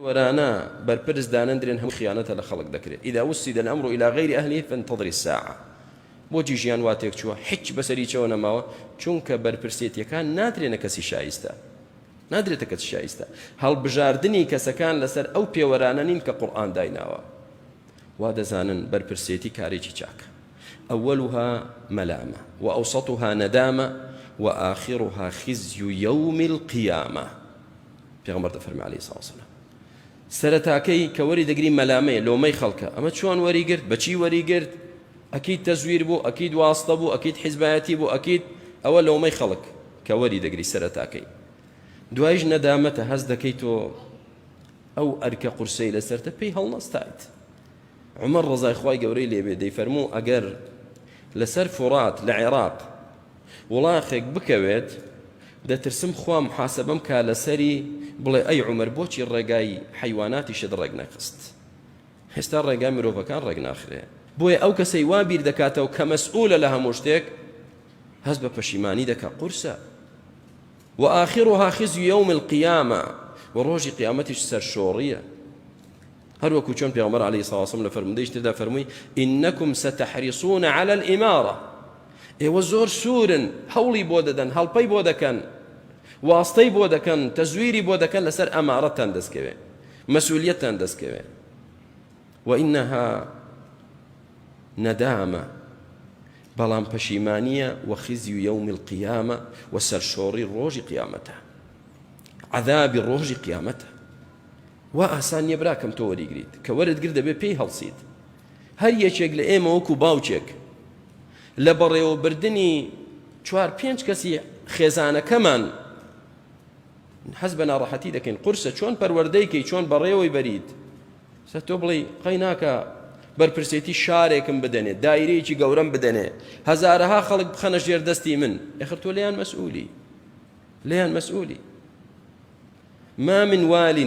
ورانا برپرس دانندرين هم خيانة لخلق ذكره إذا وسد الأمر إلى غير أهله فانتظر الساعة بۆچی ژیان واتێک چووە هیچ بەسەری چەوە نەماوە چونکە بەرپرسێتیەکان نادرێنە کەسی شایستە نادرێتە کەسی شایستە هەڵبژاردننی کەسەکان لەسەر ئەو پێوەرانە نین کە قورئان دایناوە وا دەزانن بەرپرسێتی کارێکی چاکە أولها ملامة وأوسطها ندامة وآخرها خزي يوم القيامة پێغەمبەر دەفەرمێ عەلەیهی سڵاو وسەلام سەرەتاکەی کە وەری دەگری مەلامەیە لۆمەی خەڵکە ئەمە چۆن وەریگرت بەچی وەریگرت ئەکید تەزویر بوو ئەکید واستە بوو ئەکید حیزبایەتی بوو ئەکید ئەوە لۆمەی خەڵک کە وەری دەگری سەرەتاکەی دوایش نەدامەتە هەست دەکەی تۆ ئەو ئەرکە قورسەی لەسەرتە پێی هەڵنەستایت عومەر ڕەزای خوای گەورەی لێبێ دەیفەرموو ئەگەر لەسەر فورات لە عێراق وڵاخێک بکەوێت دەترسم خوا محاسەبەم کا لەسەری بڵێ ئەی عومەر بۆچی ڕێگای حەیواناتیشت ڕێک نەخست هێستا ڕێگای مرۆڤەکان ڕێک ناخرێ بۆیە ئەو کەسەی وا بیر دەکاتەوە کە مەسئولە لە هەموو شتێک هەست بە پەشیمانی دەکا قورسە وآخرها خزي يوم القيامة وڕۆژی قیامەتیش سەرشۆڕیە هەروەکو چۆن پێغەمبەر عەلەیهی سڵاو وسەلام لە فەرموودەی تردا فەرمووی إنكم ستحرصون على الإمارة ئێوە زۆر سوورن هەوڵی بۆ دەدەن هەڵپەی بۆ دەکەن واستەی بۆ دەکەن تەزویری بۆ دەکەن لەسەر ئەمارەتان دەستکەوێ مەسئولیەتتان دەستکەوێ وإنها ندامة بەڵام پەشیمانیە وخزي يوم القيامة وسەرشۆڕی ڕۆژی قیامەتە عەذابی ڕۆژی قیامەتە وا ئاسان نییە براکەم تۆ وەریگریت کە وەرت گر دەبێ پێی هەڵسیت هەر یەکێک لە ئێمە وەکو باوچێک لە بەڕێوەبردنی 4-5 کەسی خێزانەکەمان حەز بە ناڕەحەتی دەکەین قورسە چۆن پەروەردەیکەی چۆن بەڕێوەی بەریت سە تۆ بڵێ قەی ناکە بەرپرسێتی شارێکم بدەنێ دایرەیەکی گەورەم بدەنێ هەزارەها خەڵک بخەنە ژێر دەستی من ئێخر تۆ لێیان مەسئولی ما من وال